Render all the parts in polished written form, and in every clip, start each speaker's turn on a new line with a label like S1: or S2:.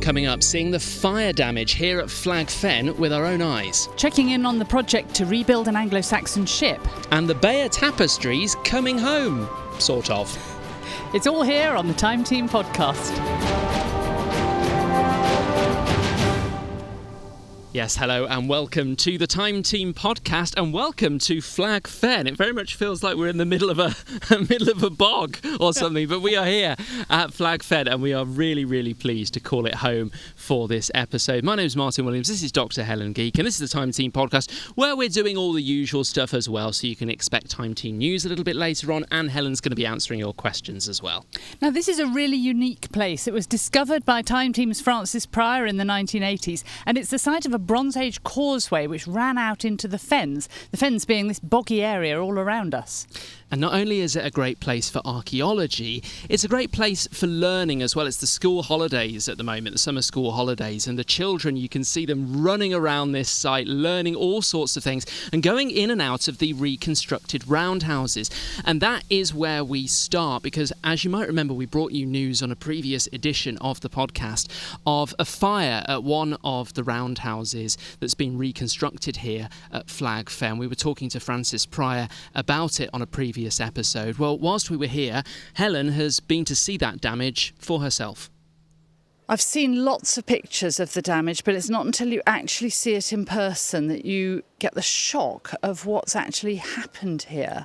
S1: Coming up, seeing the fire damage here at Flag Fen with our own eyes.
S2: Checking in on the project to rebuild an Anglo-Saxon ship.
S1: And the Bayeux Tapestry's coming home, sort of.
S2: It's all here on the Time Team podcast.
S1: Yes, hello and welcome to the Time Team podcast and welcome to Flag Fen. It very much feels like we're in the middle of a bog or something, but we are here at Flag Fen and we are really, really pleased to call it home for this episode. My name is Martyn Williams, this is Dr Helen Geake, and this is the Time Team podcast where we're doing all the usual stuff as well, so you can expect Time Team news a little bit later on, and Helen's going to be answering your questions as well.
S2: Now, this is a really unique place. It was discovered by Time Team's Francis Pryor in the 1980s, and it's the site of a Bronze Age causeway which ran out into the fens being this boggy area all around us.
S1: And not only is it a great place for archaeology, it's a great place for learning as well. It's the school holidays at the moment, the summer school holidays, and the children, you can see them running around this site, learning all sorts of things and going in and out of the reconstructed roundhouses. And that is where we start, because as you might remember, we brought you news on a previous edition of the podcast of a fire at one of the roundhouses that's been reconstructed here at Flag Fen. We were talking to Francis Pryor about it on a previous episode. Well, whilst we were here, Helen has been to see that damage for herself.
S2: I've seen lots of pictures of the damage, but it's not until you actually see it in person that you get the shock of what's actually happened here.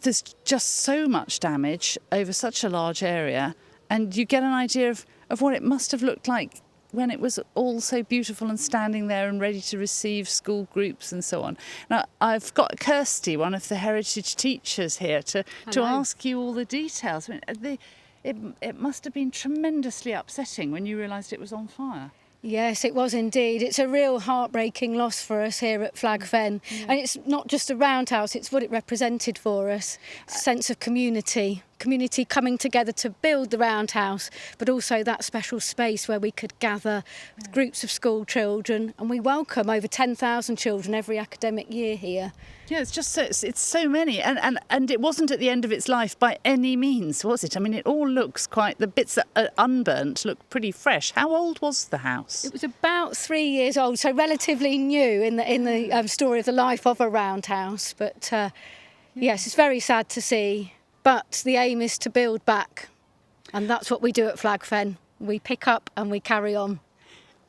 S2: There's just so much damage over such a large area, and you get an idea of what it must have looked like when it was all so beautiful and standing there and ready to receive school groups and so on. Now, I've got Kirsty, one of the heritage teachers here, to ask you all the details. I mean, it must have been tremendously upsetting when you realised it was on fire.
S3: Yes, it was indeed. It's a real heartbreaking loss for us here at Flag Fen. Yeah. And it's not just a roundhouse, it's what it represented for us. A sense of community coming together to build the roundhouse, but also that special space where we could gather with groups of school children, and we welcome over 10,000 children every academic year here.
S2: Yeah, it's just it's so many, and it wasn't at the end of its life by any means, was it? I mean, it all looks the bits that are unburnt look pretty fresh. How old was the house?
S3: It was about 3 years old, so relatively new in the story of the life of a roundhouse. But yes, it's very sad to see. But the aim is to build back, and that's what we do at Flag Fen. We pick up and we carry on.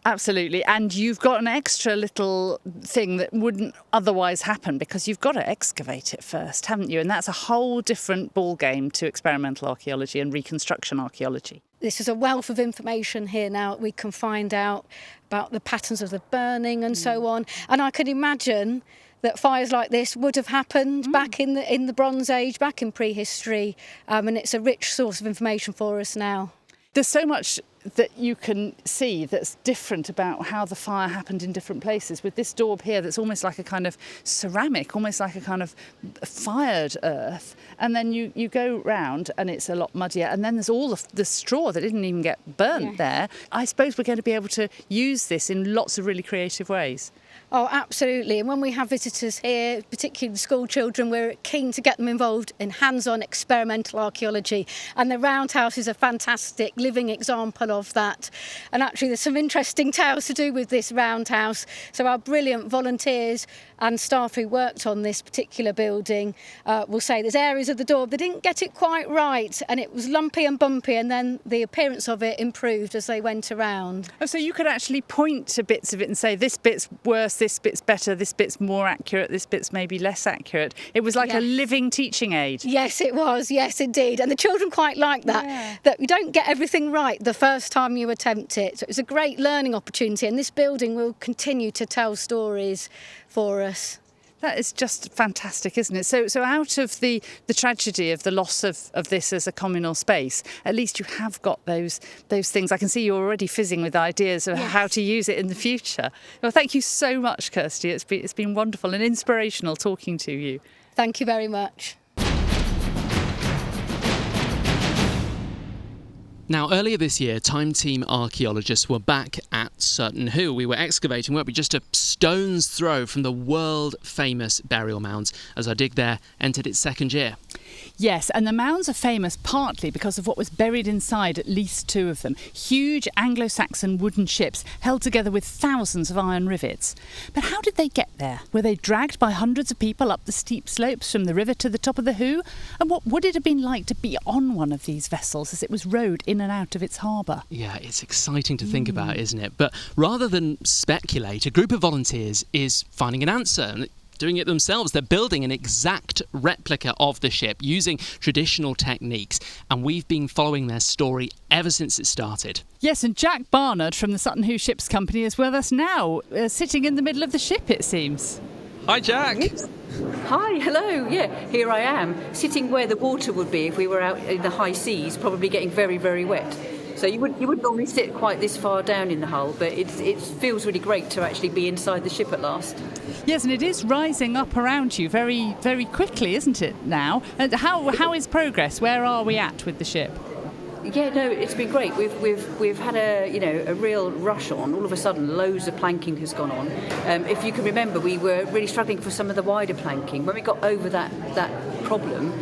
S2: Absolutely, and you've got an extra little thing that wouldn't otherwise happen because you've got to excavate it first, haven't you? And that's a whole different ball game to experimental archaeology and reconstruction archaeology.
S3: This is a wealth of information here now. We can find out about the patterns of the burning and so on. And I could imagine that fires like this would have happened back in the Bronze Age, back in prehistory, and it's a rich source of information for us now.
S2: There's so much that you can see that's different about how the fire happened in different places. With this daub here that's almost like a kind of ceramic, almost like a kind of fired earth. And then you go round and it's a lot muddier. And then there's all the straw that didn't even get burnt there. I suppose we're going to be able to use this in lots of really creative ways.
S3: Oh, absolutely. And when we have visitors here, particularly the school children, we're keen to get them involved in hands-on experimental archaeology. And the Roundhouse is a fantastic living example of that. And actually, there's some interesting tales to do with this Roundhouse. So our brilliant volunteers and staff who worked on this particular building will say there's areas of the door that didn't get it quite right, and it was lumpy and bumpy, and then the appearance of it improved as they went around.
S2: Oh, so you could actually point to bits of it and say this bit's worse, this bit's better, this bit's more accurate, this bit's maybe less accurate. It was like a living teaching aid.
S3: Yes, it was. Yes, indeed. And the children quite like that, that you don't get everything right the first time you attempt it. So it was a great learning opportunity, and this building will continue to tell stories for us.
S2: That is just fantastic, isn't it? So out of the tragedy of the loss of this as a communal space, at least you have got those things. I can see you're already fizzing with ideas of how to use it in the future. Well, thank you so much, Kirsty. It's been wonderful and inspirational talking to you.
S3: Thank you very much.
S1: Now, earlier this year, Time Team archaeologists were back at Sutton Hoo. We were excavating, weren't we, just a stone's throw from the world-famous burial mounds as our dig there entered its second year.
S2: Yes, and the mounds are famous partly because of what was buried inside at least two of them. Huge Anglo-Saxon wooden ships held together with thousands of iron rivets. But how did they get there? Were they dragged by hundreds of people up the steep slopes from the river to the top of the Hoo? And what would it have been like to be on one of these vessels as it was rowed in and out of its harbour?
S1: Yeah, it's exciting to think about, isn't it? But rather than speculate, a group of volunteers is finding an answer and doing it themselves. They're building an exact replica of the ship using traditional techniques, and we've been following their story ever since it started.
S2: Yes, and Jacq Barnard from the Sutton Hoo Ships Company is with us now, sitting in the middle of the ship, it seems.
S1: Hi, Jacq.
S4: Yes. Hi, hello. Yeah, here I am, sitting where the water would be if we were out in the high seas, probably getting very, very wet. So you wouldn't normally sit quite this far down in the hull, but it feels really great to actually be inside the ship at last.
S2: Yes, and it is rising up around you very, very quickly, isn't it now? And how is progress? Where are we at with the ship?
S4: Yeah, no, it's been great. We've had a real rush on. All of a sudden, loads of planking has gone on. If you can remember, we were really struggling for some of the wider planking. When we got over that problem,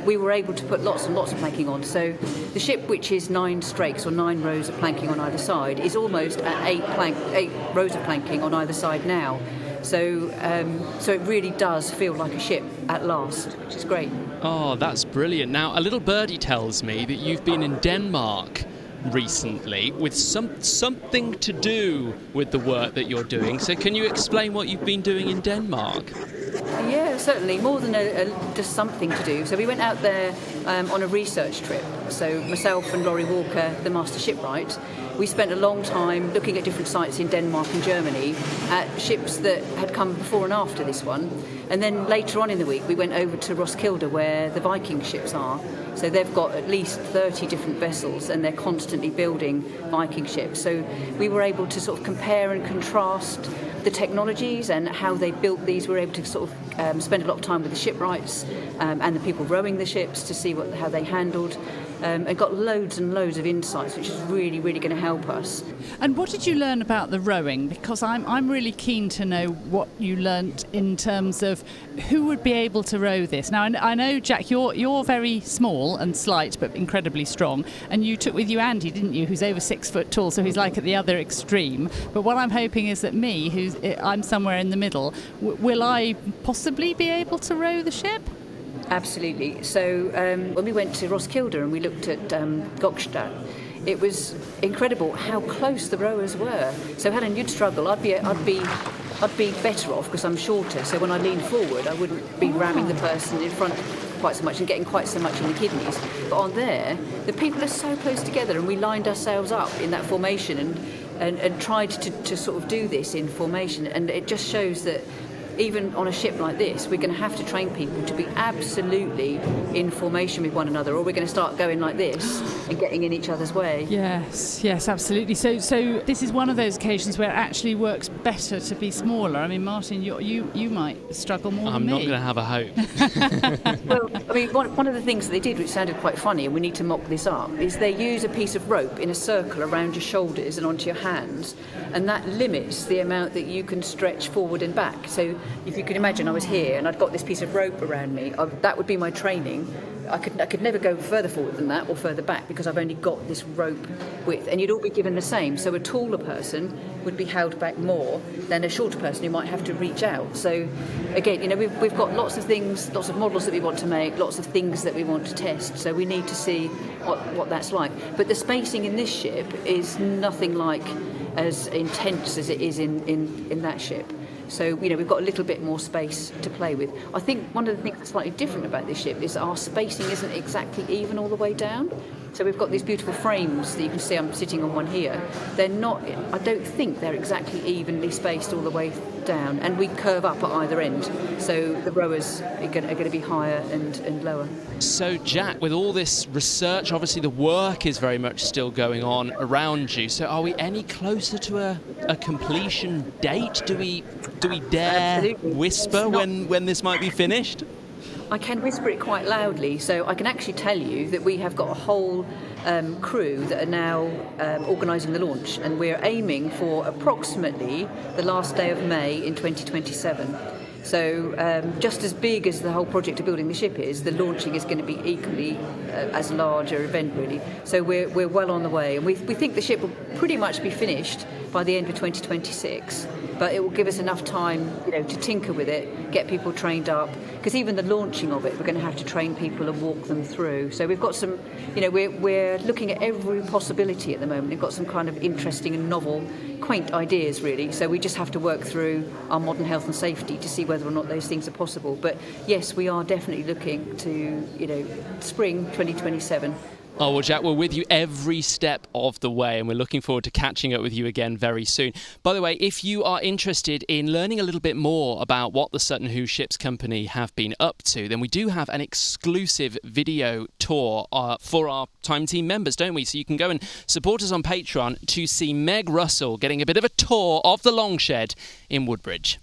S4: we were able to put lots and lots of planking on. So the ship, which is 9 strakes or 9 rows of planking on either side, is almost at 8 rows of planking on either side now. So it really does feel like a ship at last, which is great.
S1: Oh, that's brilliant. Now, a little birdie tells me that you've been in Denmark recently with something to do with the work that you're doing. So can you explain what you've been doing in Denmark?
S4: Yeah, certainly. More than just something to do. So we went out there on a research trip. So myself and Laurie Walker, the master shipwright, we spent a long time looking at different sites in Denmark and Germany at ships that had come before and after this one. And then later on in the week, we went over to Roskilde, where the Viking ships are. So they've got at least 30 different vessels, and they're constantly building Viking ships. So we were able to sort of compare and contrast the technologies and how they built these. We were able to sort of spend a lot of time with the shipwrights and the people rowing the ships to see how they handled. And got loads and loads of insights, which is really, really going to help us.
S2: And what did you learn about the rowing? Because I'm really keen to know what you learnt in terms of who would be able to row this. Now, I know, Jacq, you're very small and slight, but incredibly strong. And you took with you Andy, didn't you, who's over 6 foot tall, so he's like at the other extreme. But what I'm hoping is that I'm somewhere in the middle. Will I possibly be able to row the ship?
S4: Absolutely. So when we went to Roskilde and we looked at Gokstad, it was incredible how close the rowers were. So Helen, you'd struggle. I'd be better off because I'm shorter. So when I leaned forward, I wouldn't be ramming the person in front quite so much and getting quite so much in the kidneys. But on there, the people are so close together, and we lined ourselves up in that formation and tried to sort of do this in formation. And it just shows that even on a ship like this, we're going to have to train people to be absolutely in formation with one another, or we're going to start going like this and getting in each other's way.
S2: Yes, absolutely. So this is one of those occasions where it actually works better to be smaller. I mean, Martyn, you might struggle more than me.
S1: I'm not going to have a hope.
S4: Well, I mean, one of the things that they did, which sounded quite funny, and we need to mock this up, is they use a piece of rope in a circle around your shoulders and onto your hands, and that limits the amount that you can stretch forward and back. So if you could imagine I was here and I'd got this piece of rope around me, that would be my training. I could never go further forward than that or further back because I've only got this rope width, and you'd all be given the same. So a taller person would be held back more than a shorter person who might have to reach out. So again, we've got lots of things, lots of models that we want to make, lots of things that we want to test. So we need to see what that's like. But the spacing in this ship is nothing like as intense as it is in that ship. So, we've got a little bit more space to play with. I think one of the things that's slightly different about this ship is that our spacing isn't exactly even all the way down. So we've got these beautiful frames that you can see. I'm sitting on one here. They're not, I don't think they're exactly evenly spaced all the way down, and we curve up at either end. So the rowers are going to be higher and lower.
S1: So, Jacq, with all this research, obviously the work is very much still going on around you. So are we any closer to a completion date? Do we dare
S4: Absolutely.
S1: whisper when this might be finished?
S4: I can whisper it quite loudly, so I can actually tell you that we have got a whole crew that are now organising the launch, and we're aiming for approximately the last day of May in 2027. So just as big as the whole project of building the ship is, the launching is going to be equally as large an event, really. So we're well on the way, and we think the ship will pretty much be finished by the end of 2026. But it will give us enough time, to tinker with it, get people trained up. Because even the launching of it, we're going to have to train people and walk them through. So we've got some, we're looking at every possibility at the moment. We've got some kind of interesting and novel, quaint ideas, really. So we just have to work through our modern health and safety to see whether or not those things are possible. But yes, we are definitely looking to, spring 2027.
S1: Oh, well, Jacq, we're with you every step of the way, and we're looking forward to catching up with you again very soon. By the way, if you are interested in learning a little bit more about what the Sutton Hoo Ships Company have been up to, then we do have an exclusive video tour for our Time Team members, don't we? So you can go and support us on Patreon to see Meg Russell getting a bit of a tour of the Longshed in Woodbridge.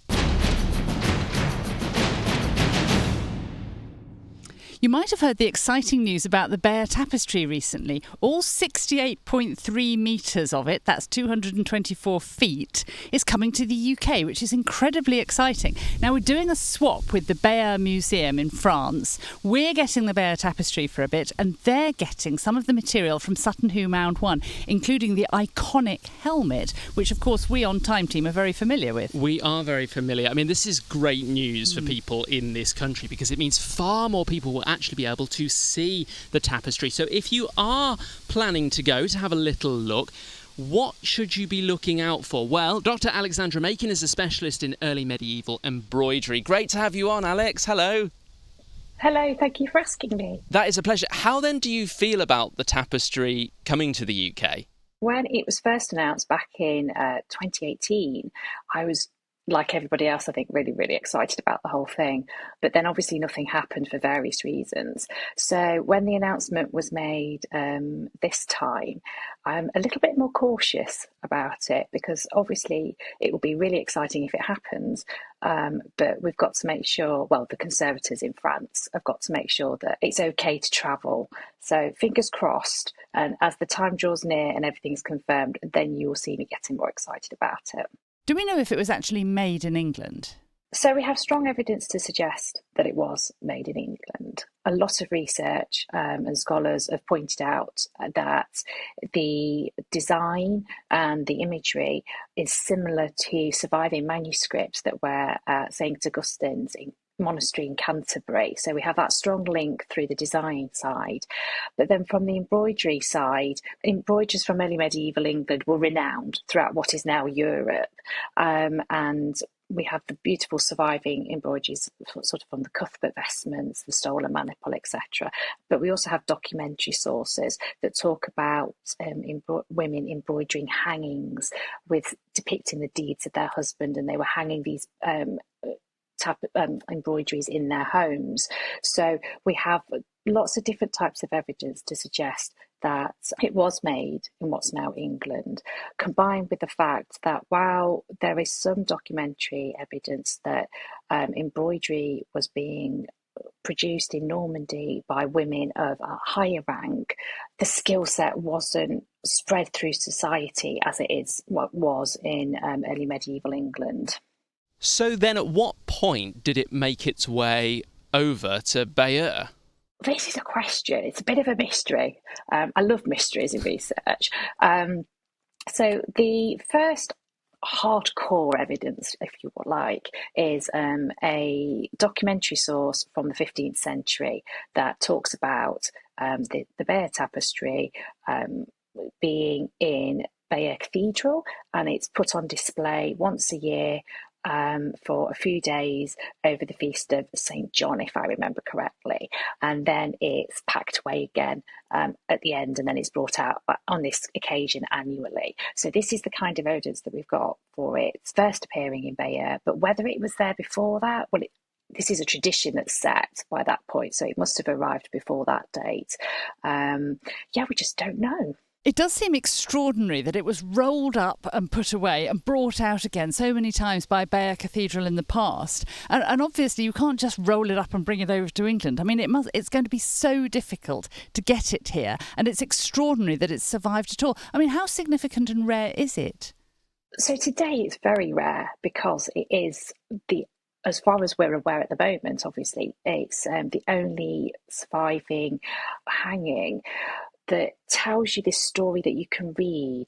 S2: You might have heard the exciting news about the Bayeux Tapestry recently. All 68.3 metres of it, that's 224 feet, is coming to the UK, which is incredibly exciting. Now, we're doing a swap with the Bayeux Museum in France. We're getting the Bayeux Tapestry for a bit, and they're getting some of the material from Sutton Hoo Mound 1, including the iconic helmet, which, of course, we on Time Team are very familiar with.
S1: We are very familiar. I mean, this is great news for people in this country because it means far more people will actually be able to see the tapestry. So if you are planning to go to have a little look, what should you be looking out for? Well, Dr Alexandra Makin is a specialist in early medieval embroidery. Great to have you on, Alex. Hello.
S5: Hello, thank you for asking me.
S1: That is a pleasure. How then do you feel about the tapestry coming to the UK?
S5: When it was first announced back in 2018, I was, like everybody else, I think, really, really excited about the whole thing. But then obviously nothing happened for various reasons. So when the announcement was made this time, I'm a little bit more cautious about it because obviously it will be really exciting if it happens. But we've got to make sure, well, the Conservators in France have got to make sure that it's okay to travel. So fingers crossed. And as the time draws near and everything's confirmed, then you will see me getting more excited about it.
S2: Do we know if it was actually made in England?
S5: So we have strong evidence to suggest that it was made in England. A lot of research and scholars have pointed out that the design and the imagery is similar to surviving manuscripts that were at St Augustine's monastery in Canterbury. So we have that strong link through the design side. But then from the embroidery side, embroiderers from early medieval England were renowned throughout what is now Europe. And we have the beautiful surviving embroideries sort of from the Cuthbert vestments, the stolen maniple, etc. But we also have documentary sources that talk about women embroidering hangings with depicting the deeds of their husband, and they were hanging these embroideries in their homes. So we have lots of different types of evidence to suggest that it was made in what's now England, combined with the fact that while there is some documentary evidence that embroidery was being produced in Normandy by women of a higher rank, the skill set wasn't spread through society as it is what was in early medieval England.
S1: So then at what point did it make its way over to Bayeux?
S5: This is a question. It's a bit of a mystery. I love mysteries in research. So the first hardcore evidence, if you would like, is a documentary source from the 15th century that talks about the Bayeux Tapestry being in Bayeux Cathedral, and it's put on display once a year for a few days over the feast of St. John, if I remember correctly. And then it's packed away again at the end, and then it's brought out on this occasion annually. So this is the kind of evidence that we've got for its first appearing in Bayeux. But whether it was there before that, well, this is a tradition that's set by that point, so it must have arrived before that date. We just don't know.
S2: It does seem extraordinary that it was rolled up and put away and brought out again so many times by Bayeux Cathedral in the past. And obviously you can't just roll it up and bring it over to England. I mean, it's going to be so difficult to get it here. And it's extraordinary that it's survived at all. I mean, how significant and rare is it?
S5: So today it's very rare because it is as far as we're aware at the moment, obviously, it's the only surviving hanging that tells you this story that you can read,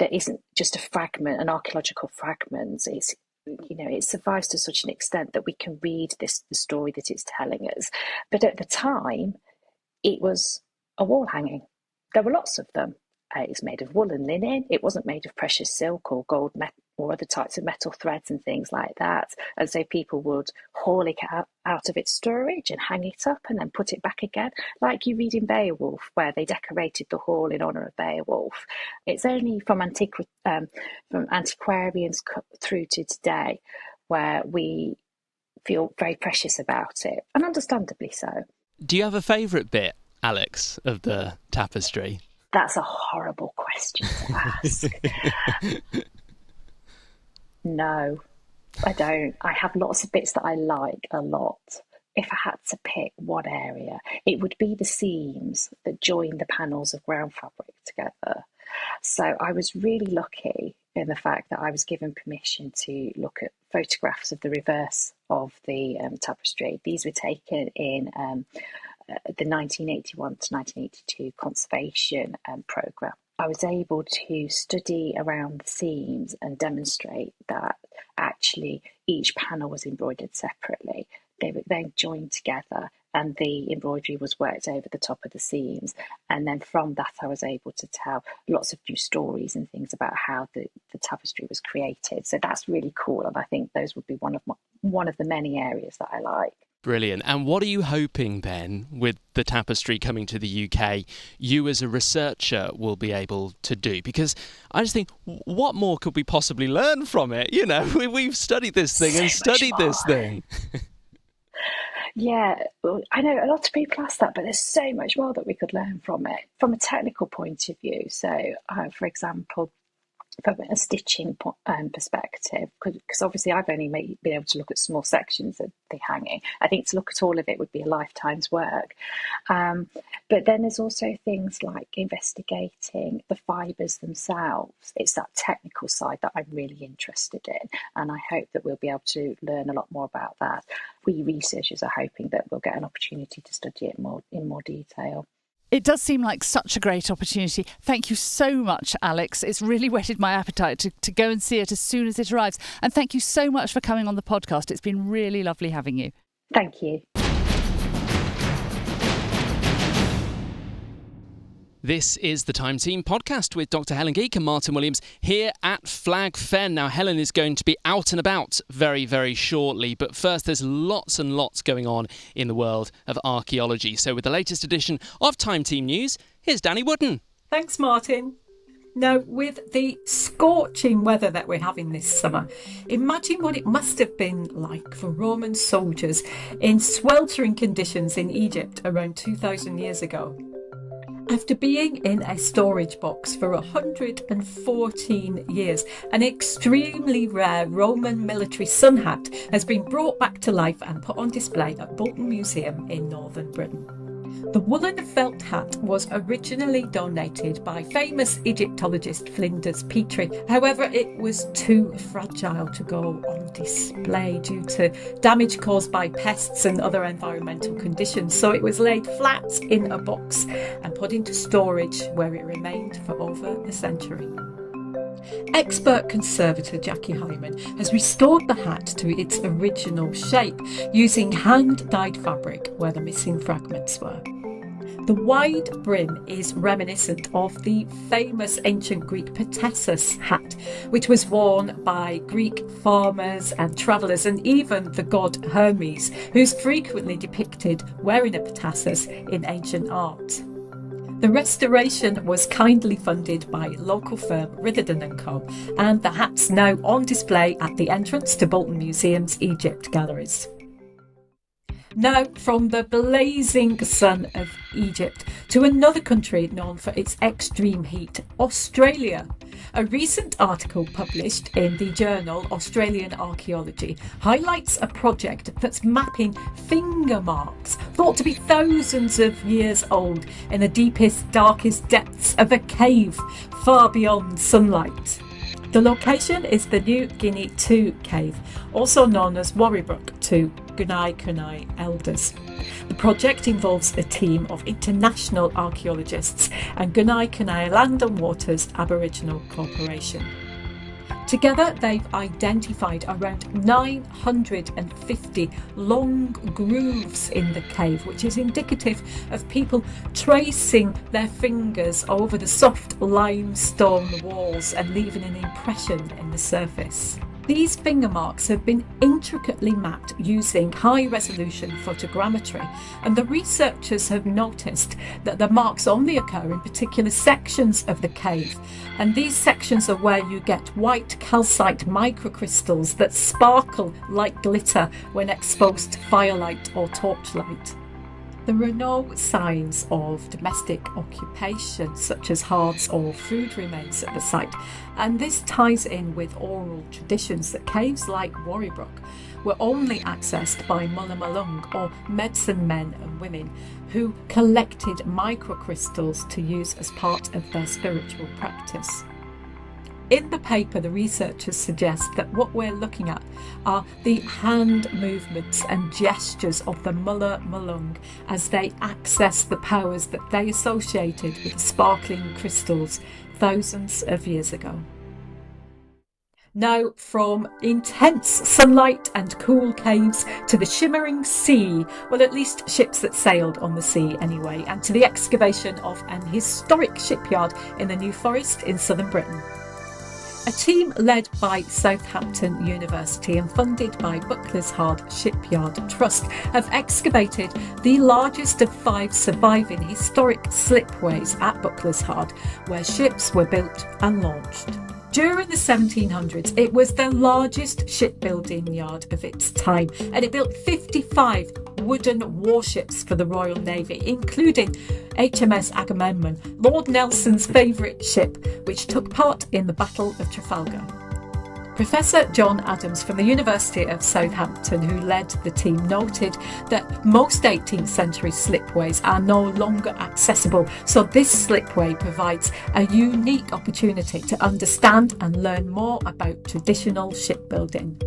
S5: that isn't just a fragment, an archaeological fragment. It's, it survives to such an extent that we can read the story that it's telling us. But at the time, it was a wall hanging. There were lots of them. It was made of wool and linen. It wasn't made of precious silk or gold or other types of metal threads and things like that. And so people would haul it out of its storage and hang it up and then put it back again, like you read in Beowulf, where they decorated the hall in honour of Beowulf. It's only from antiquarians through to today where we feel very precious about it, and understandably so.
S1: Do you have a favourite bit, Alex, of the tapestry?
S5: That's a horrible question to ask. No, I don't. I have lots of bits that I like a lot. If I had to pick one area, it would be the seams that join the panels of ground fabric together. So I was really lucky in the fact that I was given permission to look at photographs of the reverse of the tapestry. These were taken in the 1981 to 1982 conservation programme. I was able to study around the seams and demonstrate that actually each panel was embroidered separately. They were then joined together and the embroidery was worked over the top of the seams. And then from that, I was able to tell lots of new stories and things about how the tapestry was created. So that's really cool. And I think those would be one of the many areas that I like.
S1: Brilliant. And what are you hoping then with the tapestry coming to the UK, you as a researcher will be able to do? Because I just think, what more could we possibly learn from it? You know, we've studied this thing and studied this thing.
S5: Yeah, I know a lot of people ask that, but there's so much more that we could learn from it from a technical point of view. So, for example, from a stitching perspective, because obviously I've only been able to look at small sections of the hanging. I think to look at all of it would be a lifetime's work. But then there's also things like investigating the fibres themselves. It's that technical side that I'm really interested in, and I hope that we'll be able to learn a lot more about that. We researchers are hoping that we'll get an opportunity to study it in more detail.
S2: It does seem like such a great opportunity. Thank you so much, Alex. It's really whetted my appetite to go and see it as soon as it arrives. And thank you so much for coming on the podcast. It's been really lovely having you.
S5: Thank you.
S1: This is the Time Team podcast with Dr Helen Geake and Martyn Williams here at Flag Fen. Now, Helen is going to be out and about very, very shortly. But first, there's lots and lots going on in the world of archaeology. So with the latest edition of Time Team News, here's Dani Wootton.
S6: Thanks, Martyn. Now, with the scorching weather that we're having this summer, imagine what it must have been like for Roman soldiers in sweltering conditions in Egypt around 2,000 years ago. After being in a storage box for 114 years, an extremely rare Roman military sun hat has been brought back to life and put on display at Bolton Museum in northern Britain. The woolen felt hat was originally donated by famous Egyptologist Flinders Petrie. However, it was too fragile to go on display due to damage caused by pests and other environmental conditions. So it was laid flat in a box and put into storage, where it remained for over a century. Expert conservator Jacq Barnard has restored the hat to its original shape using hand-dyed fabric where the missing fragments were. The wide brim is reminiscent of the famous ancient Greek petasus hat, which was worn by Greek farmers and travellers, and even the god Hermes, who's frequently depicted wearing a petasus in ancient art. The restoration was kindly funded by local firm Ritherden & Co, and the hat's now on display at the entrance to Bolton Museum's Egypt galleries. Now, from the blazing sun of Egypt to another country known for its extreme heat, Australia. A recent article published in the journal Australian Archaeology highlights a project that's mapping finger marks thought to be thousands of years old in the deepest, darkest depths of a cave far beyond sunlight. The location is the New Guinea 2 cave, also known as Warrybrook to Gunai Kunai elders. The project involves a team of international archaeologists and Gunai Kunai Land and Waters Aboriginal Corporation. Together, they've identified around 950 long grooves in the cave, which is indicative of people tracing their fingers over the soft limestone walls and leaving an impression in the surface. These finger marks have been intricately mapped using high-resolution photogrammetry, and the researchers have noticed that the marks only occur in particular sections of the cave, and these sections are where you get white calcite microcrystals that sparkle like glitter when exposed to firelight or torchlight. There are no signs of domestic occupation, such as hearths or food remains at the site, and this ties in with oral traditions that caves like Warrybrook were only accessed by Mulla Malung, or medicine men and women, who collected microcrystals to use as part of their spiritual practice. In the paper, the researchers suggest that what we're looking at are the hand movements and gestures of the Mulla Malung as they access the powers that they associated with the sparkling crystals thousands of years ago. Now, from intense sunlight and cool caves to the shimmering sea, well, at least ships that sailed on the sea anyway, and to the excavation of an historic shipyard in the New Forest in southern Britain. A team led by Southampton University and funded by Bucklershard Shipyard Trust have excavated the largest of 5 surviving historic slipways at Bucklershard, where ships were built and launched. During the 1700s, it was the largest shipbuilding yard of its time, and it built 55 wooden warships for the Royal Navy, including HMS Agamemnon, Lord Nelson's favourite ship, which took part in the Battle of Trafalgar. Professor John Adams from the University of Southampton, who led the team, noted that most 18th century slipways are no longer accessible, so this slipway provides a unique opportunity to understand and learn more about traditional shipbuilding.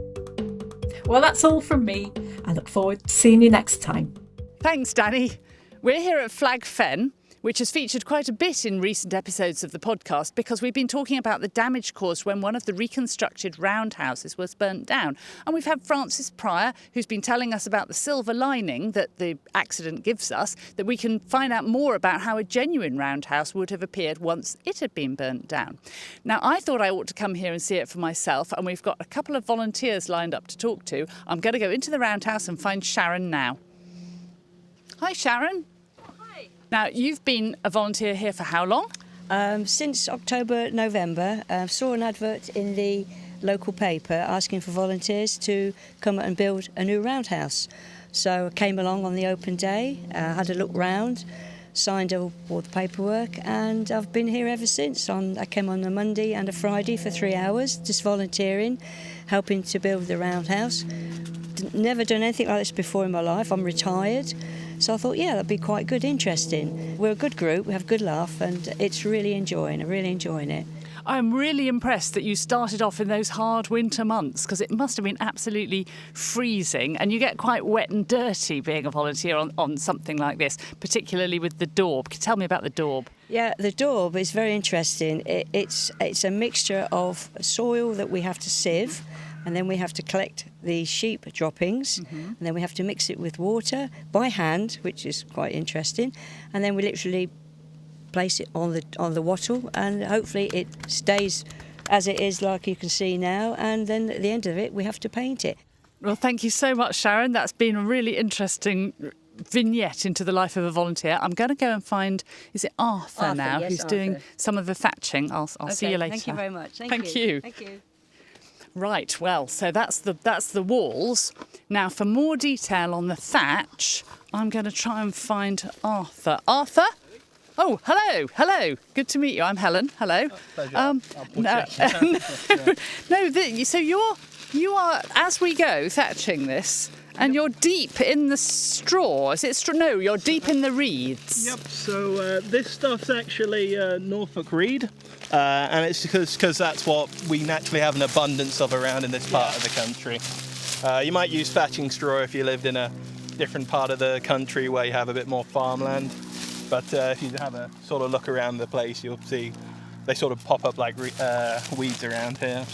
S6: Well, that's all from me. I look forward to seeing you next time.
S2: Thanks, Dani. We're here at Flag Fen, which has featured quite a bit in recent episodes of the podcast because we've been talking about the damage caused when one of the reconstructed roundhouses was burnt down. And we've had Francis Pryor, who's been telling us about the silver lining that the accident gives us, that we can find out more about how a genuine roundhouse would have appeared once it had been burnt down. Now, I thought I ought to come here and see it for myself, and we've got a couple of volunteers lined up to talk to. I'm going to go into the roundhouse and find Sharon now. Hi, Sharon. Now, you've been a volunteer here for how long?
S7: Since October, November. Saw an advert in the local paper asking for volunteers to come and build a new roundhouse. So I came along on the open day, had a look round, signed all the paperwork, and I've been here ever since. I came on a Monday and a Friday for 3 hours, just volunteering, helping to build the roundhouse. Never done anything like this before in my life. I'm retired. So I thought, yeah, that'd be quite good, interesting. We're a good group, we have a good laugh, and I'm really enjoying it.
S2: I'm really impressed that you started off in those hard winter months, because it must have been absolutely freezing, and you get quite wet and dirty being a volunteer on something like this, particularly with the daub. Can you tell me about the daub?
S7: Yeah, the daub is very interesting. It's a mixture of soil that we have to sieve, and then we have to collect the sheep droppings, and then we have to mix it with water by hand, which is quite interesting, and then we literally place it on the wattle, and hopefully it stays as it is, like you can see now, and then at the end of it we have to paint it.
S2: Well, thank you so much, Sharon. That's been a really interesting vignette into the life of a volunteer. I'm going to go and find, is it Arthur now,
S7: yes,
S2: who's doing some of the thatching. I'll see you later.
S7: Thank you very much.
S2: Thank you.
S7: Thank you.
S2: Right, well, so that's the walls. Now, for more detail on the thatch, I'm going to try and find Arthur. Arthur? Oh, hello. Good to meet you. I'm Helen. Hello.
S8: Pleasure.
S2: So you are, as we go, thatching this, and you're deep in the straw. Is it straw? No, you're deep in the reeds.
S8: Yep. So this stuff's actually Norfolk reed, and it's because that's what we naturally have an abundance of around in this part of the country. You might use thatching straw if you lived in a different part of the country where you have a bit more farmland. But if you have a sort of look around the place, you'll see they sort of pop up like weeds around here.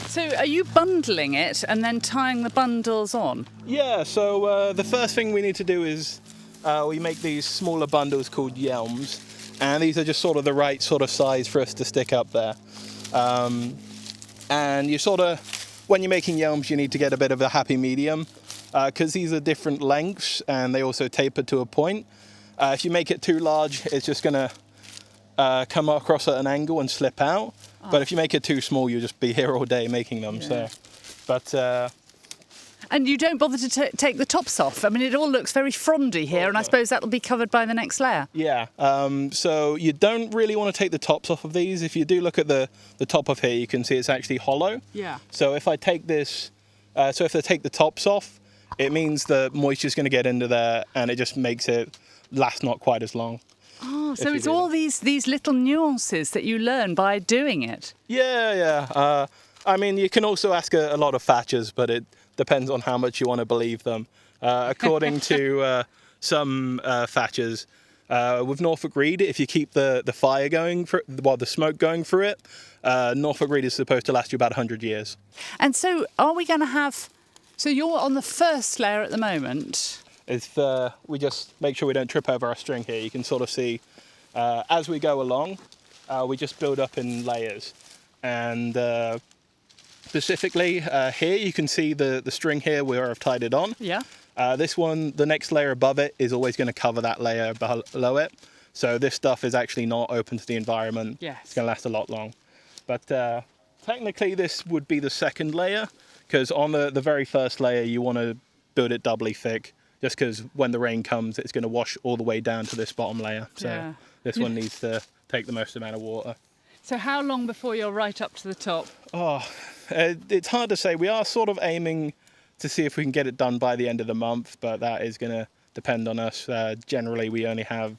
S2: So are you bundling it and then tying the bundles on?
S8: Yeah, so the first thing we need to do is we make these smaller bundles called yelms, and these are just sort of the right sort of size for us to stick up there. And you sort of, when you're making yelms, you need to get a bit of a happy medium, because these are different lengths and they also taper to a point. If you make it too large, it's just going to come across at an angle and slip out. Oh. But if you make it too small, you'll just be here all day making them. Yeah.
S2: And you don't bother to take the tops off. I mean, it all looks very frondy here, and I suppose that'll be covered by the next layer.
S8: Yeah. So you don't really want to take the tops off of these. If you do look at the top of here, you can see it's actually hollow.
S2: Yeah.
S8: So if I take this, if I take the tops off, it means the moisture's going to get into there, and it just makes it last not quite as long.
S2: Oh, so it's all these little nuances that you learn by doing it.
S8: Yeah. I mean, you can also ask a lot of thatchers, but it depends on how much you want to believe them. According to some thatchers, with Norfolk reed, if you keep the fire going, the smoke going through it, Norfolk reed is supposed to last you about 100 years.
S2: And so are we going to have... So you're on the first layer at the moment.
S8: We just make sure we don't trip over our string here. You can sort of see as we go along, we just build up in layers. And specifically here, you can see the string here where I've tied it on.
S2: Yeah.
S8: This one, the next layer above it is always going to cover that layer below it. So this stuff is actually not open to the environment.
S2: Yes.
S8: It's going to last a lot long. But technically this would be the second layer, because on the very first layer, you want to build it doubly thick. Just because when the rain comes, it's going to wash all the way down to this bottom layer. So this one needs to take the most amount of water.
S2: So how long before you're right up to the top?
S8: Oh, it's hard to say. We are sort of aiming to see if we can get it done by the end of the month, but that is going to depend on us. Generally, we only have,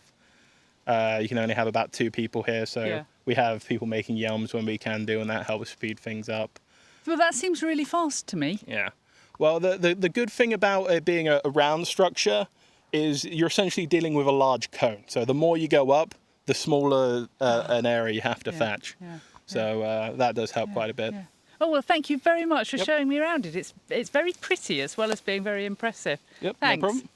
S8: you can only have about 2 people here. So we have people making yelms when we can do, and that helps speed things up.
S2: Well, that seems really fast to me.
S8: Yeah. Well, the good thing about it being a round structure is you're essentially dealing with a large cone. So the more you go up, the smaller an area you have to thatch. Yeah. So that does help quite a bit. Yeah.
S2: Oh, well, thank you very much for showing me around it. It's very pretty as well as being very impressive.
S8: Yep,
S2: thanks.
S8: No problem.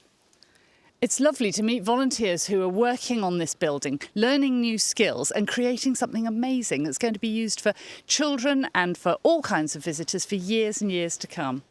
S2: It's lovely to meet volunteers who are working on this building, learning new skills and creating something amazing that's going to be used for children and for all kinds of visitors for years and years to come.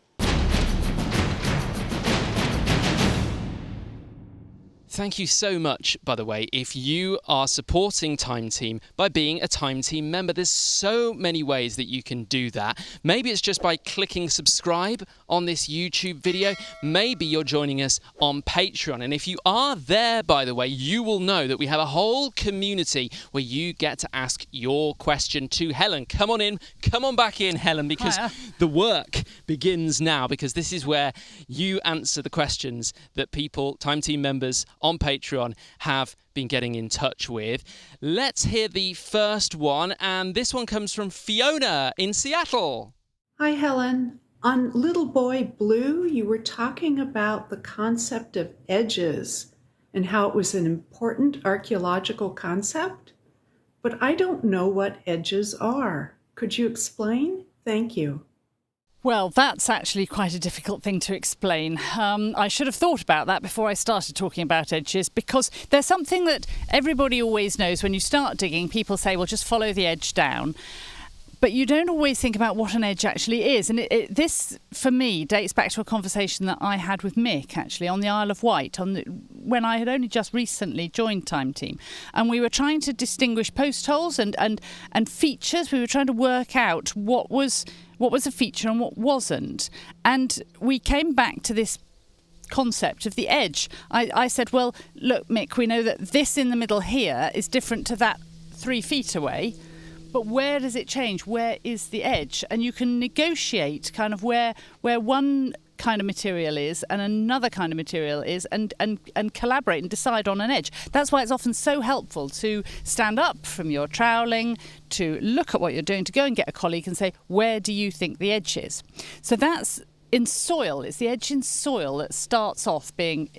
S1: Thank you so much, by the way, if you are supporting Time Team by being a Time Team member. There's so many ways that you can do that. Maybe it's just by clicking subscribe on this YouTube video. Maybe you're joining us on Patreon. And if you are there, by the way, you will know that we have a whole community where you get to ask your question to Helen. Come on in, come on back in, Helen, because the work begins now, because this is where you answer the questions that people, Time Team members on Patreon, have been getting in touch with. Let's hear the first one, and this one comes from Fiona in Seattle.
S9: Hi, Helen. On Little Boy Blue, you were talking about the concept of edges and how it was an important archaeological concept, but I don't know what edges are. Could you explain? Thank you.
S2: Well, that's actually quite a difficult thing to explain. I should have thought about that before I started talking about edges, because there's something that everybody always knows when you start digging. People say, well, just follow the edge down. but you don't always think about what an edge actually is. And this, for me, dates back to a conversation that I had with Mick, actually, on the Isle of Wight, when I had only just recently joined Time Team. And we were trying to distinguish post holes and features. We were trying to work out what was a feature and what wasn't. And we came back to this concept of the edge. I said, well, look, Mick, we know that this in the middle here is different to that 3 feet away, but where does it change? Where is the edge? And you can negotiate kind of where one kind of material is and another kind of material is, and collaborate and decide on an edge. That's why it's often so helpful to stand up from your troweling, to look at what you're doing, to go and get a colleague and say, where do you think the edge is? So that's in soil. It's the edge in soil that starts off being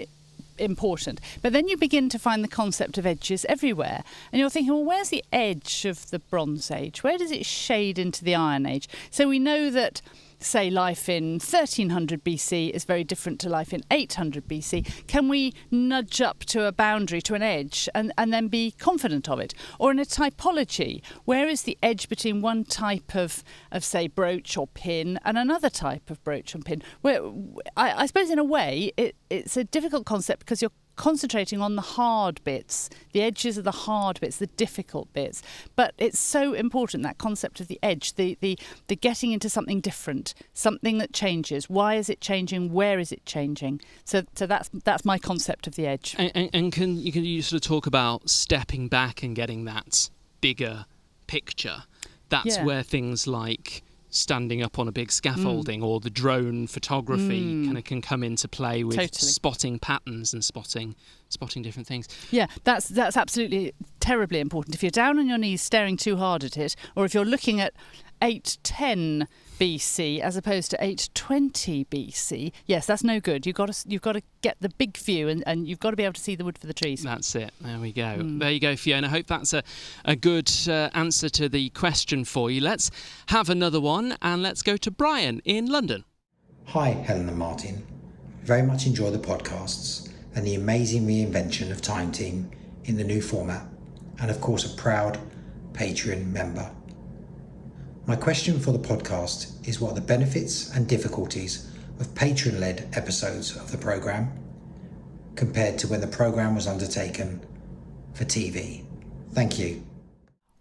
S2: important. But then you begin to find the concept of edges everywhere. And you're thinking, well, where's the edge of the Bronze Age? Where does it shade into the Iron Age? So we know that, say, life in 1300 BC is very different to life in 800 BC. Can we nudge up to a boundary, to an edge, and then be confident of it? Or in a typology, where is the edge between one type of say, brooch or pin and another type of brooch and pin? Where I suppose in a way it's a difficult concept because you're concentrating on the hard bits. The edges are the hard bits, the difficult bits. But it's so important, that concept of the edge, the getting into something different, something that changes. Why is it changing? Where is it changing? So that's my concept of the edge.
S1: And can you sort of talk about stepping back and getting that bigger picture? That's where things like standing up on a big scaffolding or the drone photography kind of can come into play with spotting patterns and spotting different things. Yeah,
S2: that's absolutely terribly important. If you're down on your knees staring too hard at it, or if you're looking at 810 BC as opposed to 820 BC, yes, that's no good. You've got to get the big view, and you've got to be able to see the wood for the trees.
S1: That's it. There we go. There you go, Fiona. I hope that's a good answer to the question for you. Let's have another one, and let's go to Brian in London.
S10: Hi, Helen and Martyn. Very much enjoy the podcasts and the amazing reinvention of Time Team in the new format, and of course a proud Patreon member. My question for the podcast is what are the benefits and difficulties of patron-led episodes of the programme compared to when the programme was undertaken for TV? Thank you.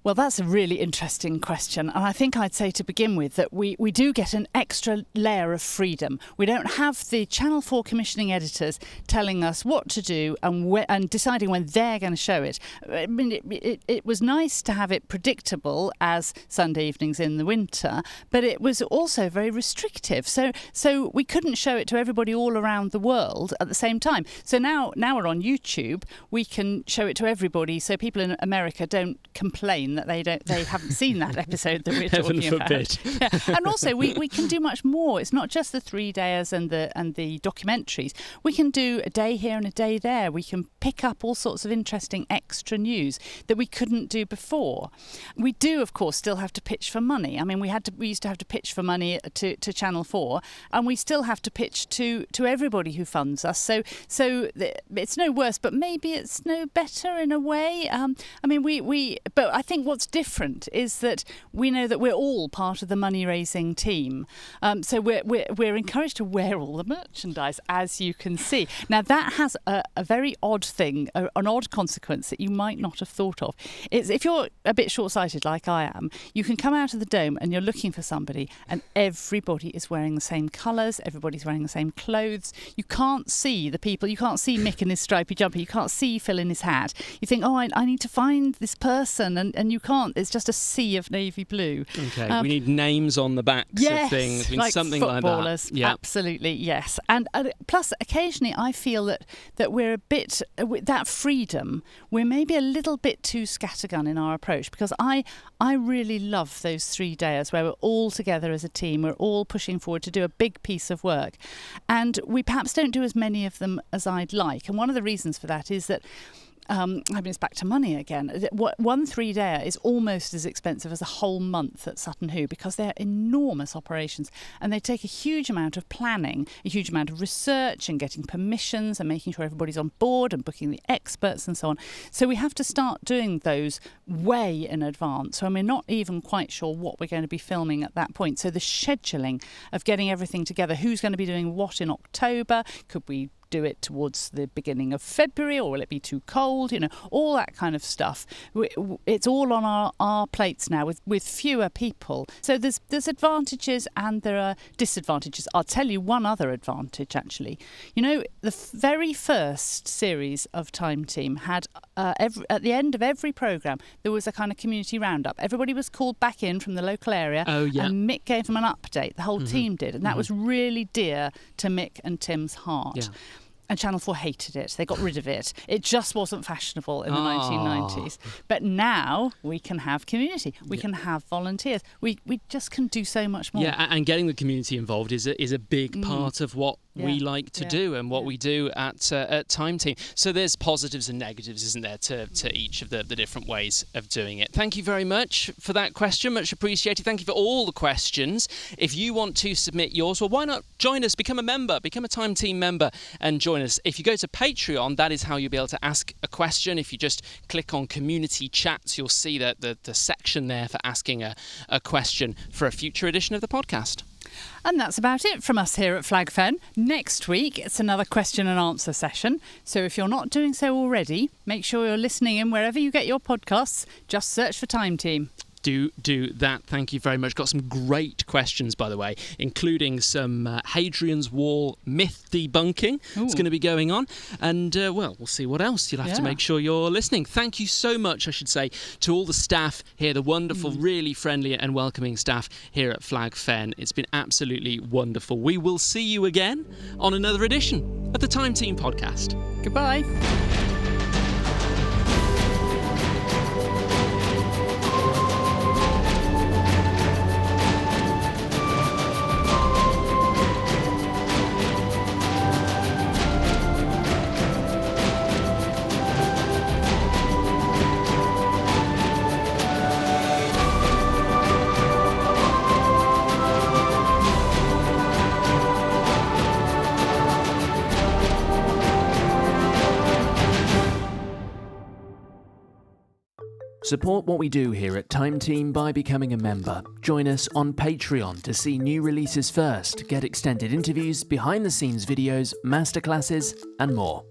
S2: Well, that's a really interesting question. And I think I'd say to begin with that we do get an extra layer of freedom. We don't have the Channel 4 commissioning editors telling us what to do and deciding when they're going to show it. I mean, it was nice to have it predictable as Sunday evenings in the winter, but it was also very restrictive. So we couldn't show it to everybody all around the world at the same time. So now we're on YouTube. We can show it to everybody, so people in America don't complain that they haven't seen that episode that we're talking about.
S1: Heaven forbid.
S2: Yeah. And also we can do much more. It's not just the 3-dayers and the documentaries. We can do a day here and a day there. We can pick up all sorts of interesting extra news that we couldn't do before. We do, of course, still have to pitch for money. I mean, we used to have to pitch for money to Channel 4, and we still have to pitch to everybody who funds us. So it's no worse, but maybe it's no better in a way. But I think what's different is that we know that we're all part of the money-raising team. So we're encouraged to wear all the merchandise, as you can see. Now, that has a very odd thing, an odd consequence that you might not have thought of. It's if you're a bit short-sighted like I am, you can come out of the dome and you're looking for somebody and everybody is wearing the same colours, everybody's wearing the same clothes. You can't see the people. You can't see Mick in his stripy jumper. You can't see Phil in his hat. You think, I need to find this person, and you can't. It's just a sea of navy blue.
S1: Okay, we need names on the backs of things,
S2: like
S1: something
S2: footballers.
S1: like that. Yep.
S2: Absolutely, yes. And plus, occasionally I feel that we're a bit, with that freedom, we're maybe a little bit too scattergun in our approach, because I really love those 3-dayers where we're all together as a team, we're all pushing forward to do a big piece of work. And we perhaps don't do as many of them as I'd like. And one of the reasons for that is that it's back to money again. One 3-dayer is almost as expensive as a whole month at Sutton Hoo because they're enormous operations and they take a huge amount of planning, a huge amount of research and getting permissions and making sure everybody's on board and booking the experts and so on. So we have to start doing those way in advance. So we're not even quite sure what we're going to be filming at that point. So the scheduling of getting everything together, who's going to be doing what in October, could we do it towards the beginning of February, or will it be too cold? All that kind of stuff. It's all on our plates now with fewer people. So there's advantages and there are disadvantages. I'll tell you one other advantage, actually. The very first series of Time Team had, at the end of every programme, there was a kind of community roundup. Everybody was called back in from the local area, and Mick gave them an update. The whole team did, and that was really dear to Mick and Tim's heart. Yeah. And Channel 4 hated it. They got rid of it. It just wasn't fashionable in the 1990s. But now we can have community. We can have volunteers. We just can do so much more.
S1: Yeah, and getting the community involved is a big part of what we like to do and what we do at Time Team. So there's positives and negatives, isn't there, to each of the different ways of doing it. Thank you very much for that question. Much appreciated. Thank you for all the questions. If you want to submit yours, well, why not join us, become a member, become a Time Team member and join us. If you go to Patreon, that is how you'll be able to ask a question. If you just click on community chats, you'll see the section there for asking a question for a future edition of the podcast.
S2: And that's about it from us here at Flag Fen. Next week, it's another question and answer session. So if you're not doing so already, make sure you're listening in wherever you get your podcasts. Just search for Time Team.
S1: Do that. Thank you very much. Got some great questions, by the way, including some Hadrian's Wall myth debunking. It's going to be going on. And, we'll see what else. You'll have to make sure you're listening. Thank you so much, I should say, to all the staff here, the wonderful, really friendly and welcoming staff here at Flag Fen. It's been absolutely wonderful. We will see you again on another edition of the Time Team podcast.
S2: Goodbye.
S1: Support what we do here at Time Team by becoming a member. Join us on Patreon to see new releases first, get extended interviews, behind-the-scenes videos, masterclasses, and more.